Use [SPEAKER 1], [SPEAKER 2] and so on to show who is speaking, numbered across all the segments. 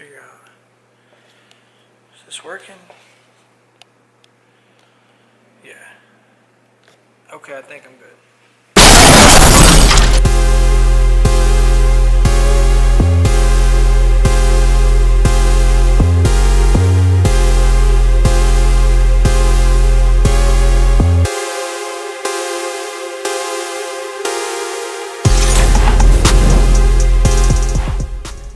[SPEAKER 1] figure out, is this working? Yeah. Okay, I think I'm good.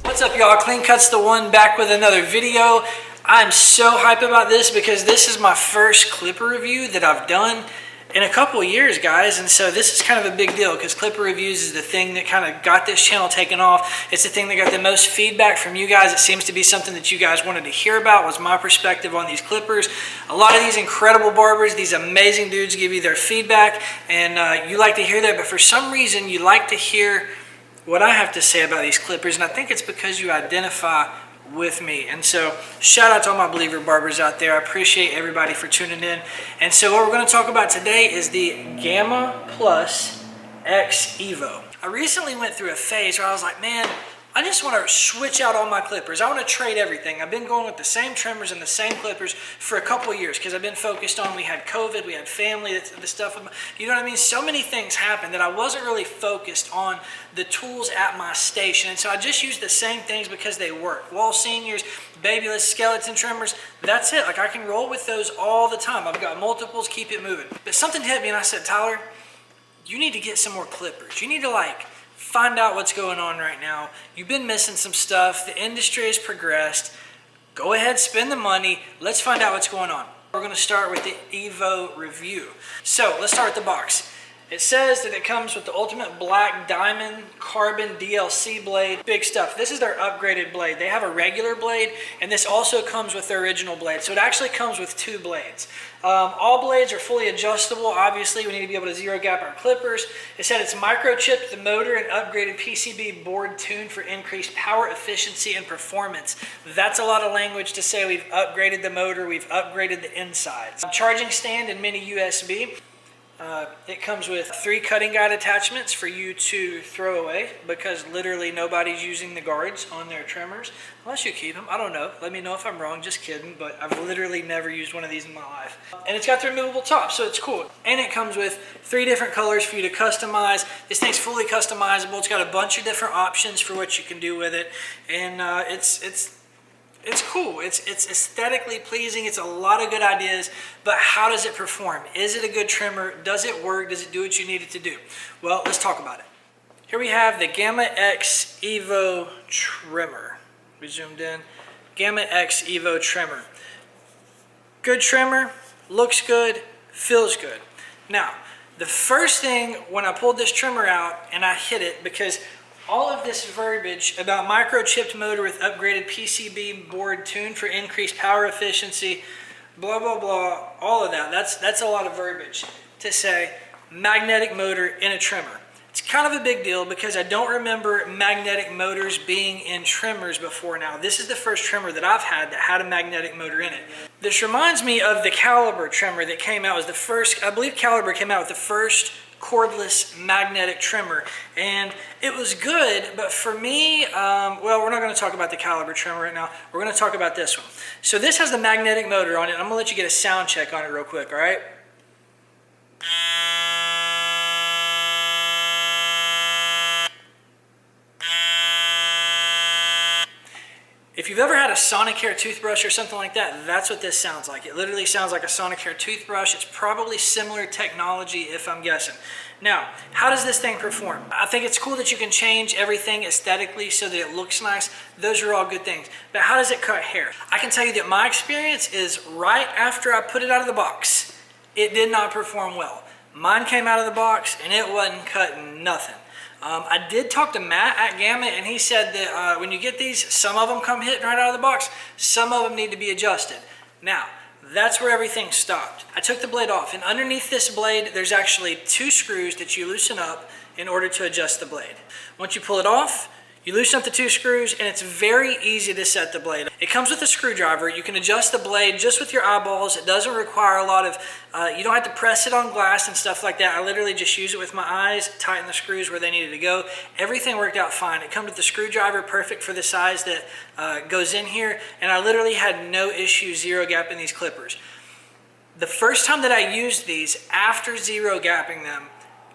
[SPEAKER 1] What's up, y'all? Clean Cuts the One back with another video. I'm so hyped about this because this is my first clipper review that I've done in a couple of years, guys, and so this is kind of a big deal because clipper reviews is the thing that kind of got this channel taken off. It's the thing that got the most feedback from you guys. It seems to be something that you guys wanted to hear about, was my perspective on these clippers. A lot of these incredible barbers, these amazing dudes give you their feedback, and you like to hear that, but for some reason you like to hear what I have to say about these clippers, and I think it's because you identify with me. And so shout out to all my believer barbers out there. I appreciate everybody for tuning in. And so what we're going to talk about today is the Gamma Plus Evo. I recently went through a phase where I was like, man, I just want to switch out all my clippers. I want to trade everything. I've been going with the same trimmers and the same clippers for a couple of years because I've been focused on, we had COVID, we had family, the stuff, you know what I mean? So many things happened that I wasn't really focused on the tools at my station. And so I just used the same things because they work. Wall seniors, babyless, skeleton trimmers, that's it. Like I can roll with those all the time. I've got multiples, keep it moving. But something hit me and I said, Tyler, you need to get some more clippers. You need to find out what's going on right now. You've been missing some stuff. The industry has progressed. Go ahead, spend the money. Let's find out what's going on. We're going to start with the Evo review. So let's start with the box. It says that it comes with the ultimate black diamond carbon DLC blade. Big stuff. This is their upgraded blade. They have a regular blade, and this also comes with their original blade. So it actually comes with two blades. All blades are fully adjustable. Obviously, we need to be able to zero gap our clippers. It said it's microchipped the motor and upgraded PCB board tuned for increased power, efficiency, and performance. That's a lot of language to say we've upgraded the motor, we've upgraded the insides. Charging stand and mini USB. It comes with 3 cutting guide attachments for you to throw away because literally nobody's using the guards on their trimmers unless you keep them. I don't know. Let me know if I'm wrong. Just kidding. But I've literally never used one of these in my life. And it's got the removable top, so it's cool. And it comes with 3 different colors for you to customize. This thing's fully customizable. It's got a bunch of different options for what you can do with it. And it's cool. It's aesthetically pleasing. It's a lot of good ideas, but how does it perform? Is it a good trimmer? Does it work? Does it do what you need it to do? Well, let's talk about it. Here we have the Gamma X Evo trimmer. We zoomed in. Gamma X Evo trimmer. Good trimmer, looks good, feels good. Now, the first thing when I pulled this trimmer out and I hit it, because all of this verbiage about microchipped motor with upgraded PCB board tuned for increased power efficiency, blah, blah, blah, all of that. That's a lot of verbiage to say magnetic motor in a trimmer. It's kind of a big deal because I don't remember magnetic motors being in trimmers before now. This is the first trimmer that I've had that had a magnetic motor in it. This reminds me of the Caliber trimmer that came out. It was the first, I believe Caliber came out with the first cordless magnetic trimmer, and it was good, but for me, well, we're not going to talk about the Caliber trimmer right now. We're going to talk about this one. So this has the magnetic motor on it. I'm going to let you get a sound check on it real quick, all right? If you've ever had a Sonicare toothbrush or something like that, that's what this sounds like. It literally sounds like a Sonicare toothbrush. It's probably similar technology if I'm guessing. Now, how does this thing perform? I think it's cool that you can change everything aesthetically so that it looks nice. Those are all good things. But how does it cut hair? I can tell you that my experience is right after I put it out of the box, it did not perform well. Mine came out of the box and it wasn't cutting nothing. I did talk to Matt at Gamma, and he said that when you get these, some of them come hitting right out of the box, some of them need to be adjusted. Now, that's where everything stopped. I took the blade off, and underneath this blade, there's actually 2 screws that you loosen up in order to adjust the blade. Once you pull it off, You loosen up the 2 screws and it's very easy to set the blade. It comes with a screwdriver. You can adjust the blade just with your eyeballs. It doesn't require a lot of, you don't have to press it on glass and stuff like that. I literally just use it with my eyes, tighten the screws where they needed to go. Everything worked out fine. It comes with the screwdriver, perfect for the size that goes in here. And I literally had no issue zero gapping these clippers. The first time that I used these after zero gapping them,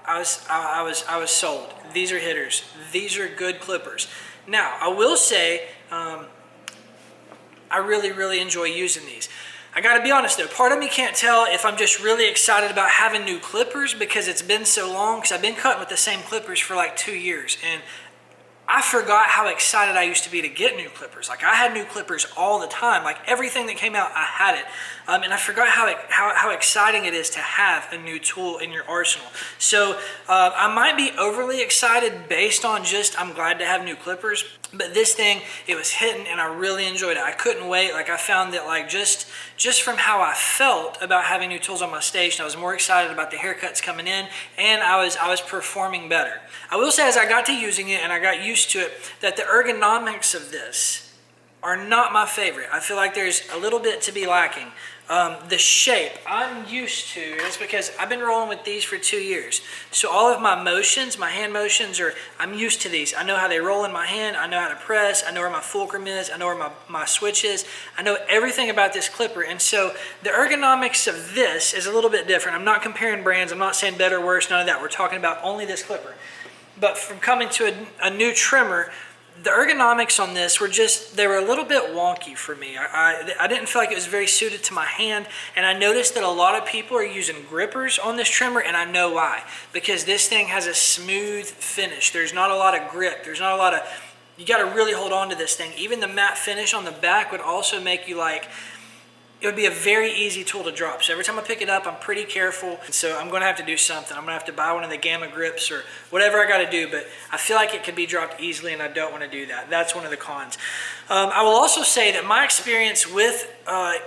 [SPEAKER 1] I was sold. These are hitters. These are good clippers. Now, I will say, I really enjoy using these. I gotta be honest though, part of me can't tell if I'm just really excited about having new clippers because it's been so long, because I've been cutting with the same clippers for like 2 years. And I forgot how excited I used to be to get new clippers. Like I had new clippers all the time. Like everything that came out, I had it. And I forgot how exciting it is to have a new tool in your arsenal. So I might be overly excited based on just I'm glad to have new clippers. But this thing, it was hitting and I really enjoyed it. I couldn't wait. Like I found that like just from how I felt about having new tools on my station, I was more excited about the haircuts coming in and I was performing better. I will say as I got to using it and I got used to it, that the ergonomics of this are not my favorite. I feel like there's a little bit to be lacking. The shape I'm used to, it's because I've been rolling with these for 2 years. So all of my motions, my hand motions, I'm used to these. I know how they roll in my hand. I know how to press. I know where my fulcrum is. I know where my switch is. I know everything about this clipper. And so the ergonomics of this is a little bit different. I'm not comparing brands. I'm not saying better or worse, none of that. We're talking about only this clipper. But from coming to a new trimmer, the ergonomics on this they were a little bit wonky for me. I didn't feel like it was very suited to my hand, and I noticed that a lot of people are using grippers on this trimmer, and I know why. Because this thing has a smooth finish. There's not a lot of grip. There's not a lot of, you got to really hold on to this thing. Even the matte finish on the back would also make you like, it would be a very easy tool to drop. So every time I pick it up, I'm pretty careful. And so I'm going to have to do something. I'm going to have to buy one of the Gamma grips or whatever I got to do. But I feel like it could be dropped easily, and I don't want to do that. That's one of the cons. I will also say that my experience with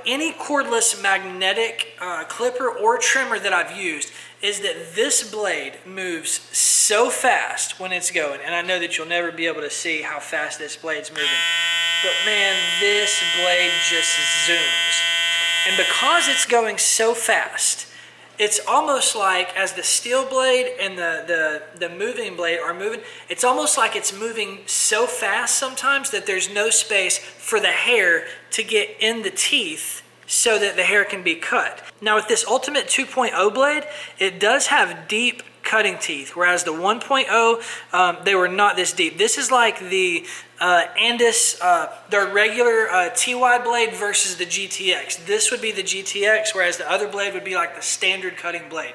[SPEAKER 1] any cordless magnetic clipper or trimmer that I've used is that this blade moves so fast when it's going. And I know that you'll never be able to see how fast this blade's moving. But man, this blade just zooms. And because it's going so fast, it's almost like as the steel blade and the moving blade are moving, it's almost like it's moving so fast sometimes that there's no space for the hair to get in the teeth so that the hair can be cut. Now with this Ultimate 2.0 blade, it does have deep cutting teeth, whereas the 1.0, they were not this deep. This is like the Andis, their regular TY blade versus the GTX. This would be the GTX, whereas the other blade would be like the standard cutting blade.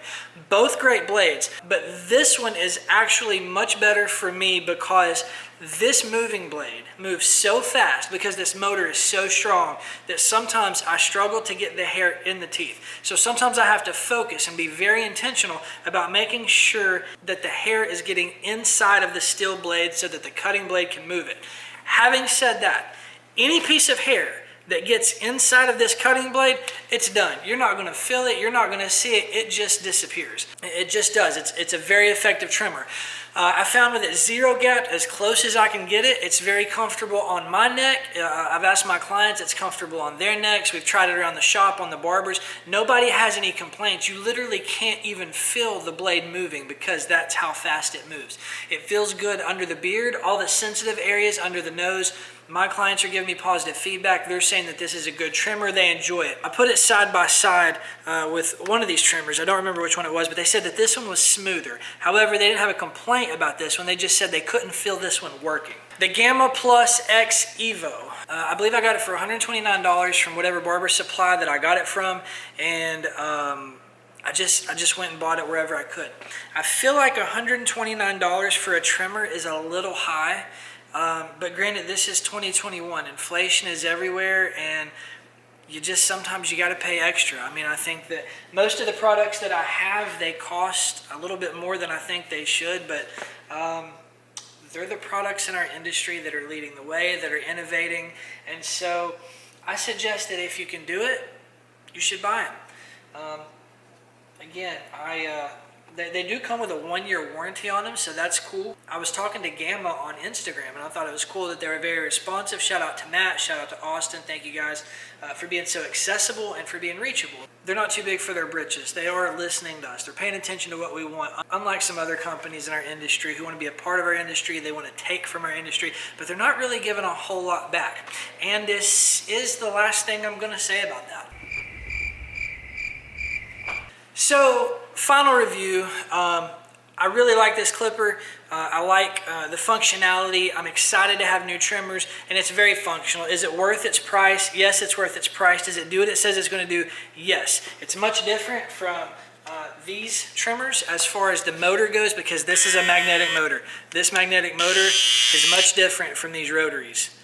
[SPEAKER 1] Both great blades, but this one is actually much better for me because this moving blade moves so fast because this motor is so strong that sometimes I struggle to get the hair in the teeth. So sometimes I have to focus and be very intentional about making sure that the hair is getting inside of the steel blade so that the cutting blade can move it. Having said that, any piece of hair that gets inside of this cutting blade, it's done. You're not going to feel it. You're not going to see it. It just disappears. It just does. It's a very effective trimmer. I found with it zero gap, as close as I can get it, it's very comfortable on my neck. I've asked my clients, it's comfortable on their necks. We've tried it around the shop on the barbers. Nobody has any complaints. You literally can't even feel the blade moving because that's how fast it moves. It feels good under the beard, all the sensitive areas under the nose. My clients are giving me positive feedback. They're saying that this is a good trimmer. They enjoy it. I put it side by side with one of these trimmers. I don't remember which one it was, but they said that this one was smoother. However, they didn't have a complaint about this one. They just said they couldn't feel this one working. The Gamma Plus Evo. I believe I got it for $129 from whatever barber supply that I got it from, and I just went and bought it wherever I could. I feel like $129 for a trimmer is a little high. But granted, this is 2021. Inflation is everywhere, and sometimes you got to pay extra. I mean, I think that most of the products that I have, they cost a little bit more than I think they should, but they're the products in our industry that are leading the way, that are innovating, and so I suggest that if you can do it, you should buy them. Again, They do come with a 1-year warranty on them, so that's cool. I was talking to Gamma on Instagram, and I thought it was cool that they were very responsive. Shout out to Matt, shout out to Austin. Thank you guys for being so accessible and for being reachable. They're not too big for their britches. They are listening to us. They're paying attention to what we want. Unlike some other companies in our industry who want to be a part of our industry, they want to take from our industry, but they're not really giving a whole lot back. And this is the last thing I'm going to say about that. So, final review. I really like this clipper. I like the functionality. I'm excited to have new trimmers, and it's very functional. Is it worth its price? Yes, it's worth its price. Does it do what it says it's going to do? Yes. It's much different from these trimmers as far as the motor goes, because this is a magnetic motor. This magnetic motor is much different from these rotaries.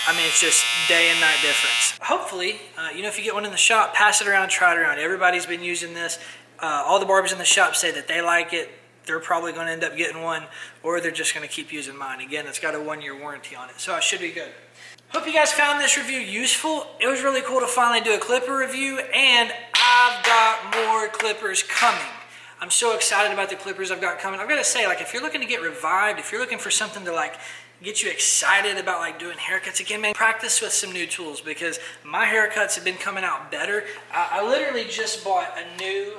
[SPEAKER 1] I mean, it's just day and night difference. Hopefully, if you get one in the shop, pass it around, try it around. Everybody's been using this. All the barbers in the shop say that they like it. They're probably going to end up getting one, or they're just going to keep using mine. Again, it's got a 1-year warranty on it, so it should be good. Hope you guys found this review useful. It was really cool to finally do a clipper review, and I've got more clippers coming. I'm so excited about the clippers I've got coming. I've got to say, if you're looking to get revived, if you're looking for something to get you excited about doing haircuts again, man, practice with some new tools, because my haircuts have been coming out better. I literally just bought a new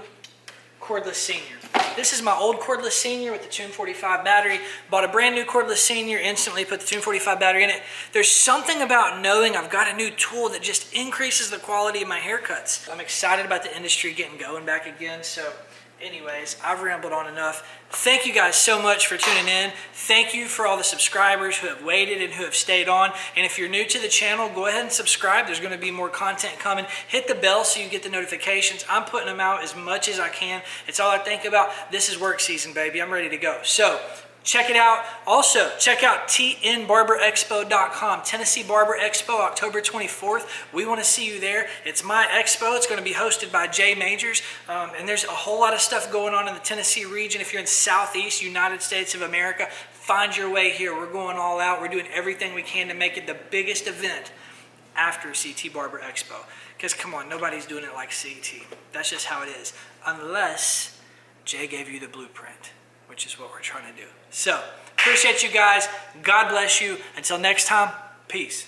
[SPEAKER 1] cordless senior. This is my old cordless senior with the Tune 45 battery. Bought a brand new cordless senior, instantly put the Tune 45 battery in it. There's something about knowing I've got a new tool that just increases the quality of my haircuts. I'm excited about the industry getting going back again. So anyways, I've rambled on enough. Thank you guys so much for tuning in. Thank you for all the subscribers who have waited and who have stayed on. And if you're new to the channel, go ahead and subscribe. There's going to be more content coming. Hit the bell so you get the notifications. I'm putting them out as much as I can. It's all I think about. This is work season, baby. I'm ready to go. So check it out. Also, check out tnbarberexpo.com. Tennessee Barber Expo, October 24th. We want to see you there. It's my expo. It's going to be hosted by Jay Majors. And there's a whole lot of stuff going on in the Tennessee region. If you're in Southeast United States of America, find your way here. We're going all out. We're doing everything we can to make it the biggest event after CT Barber Expo. Because come on, nobody's doing it like CT. That's just how it is. Unless Jay gave you the blueprint, which is what we're trying to do. So, appreciate you guys. God bless you. Until next time, peace.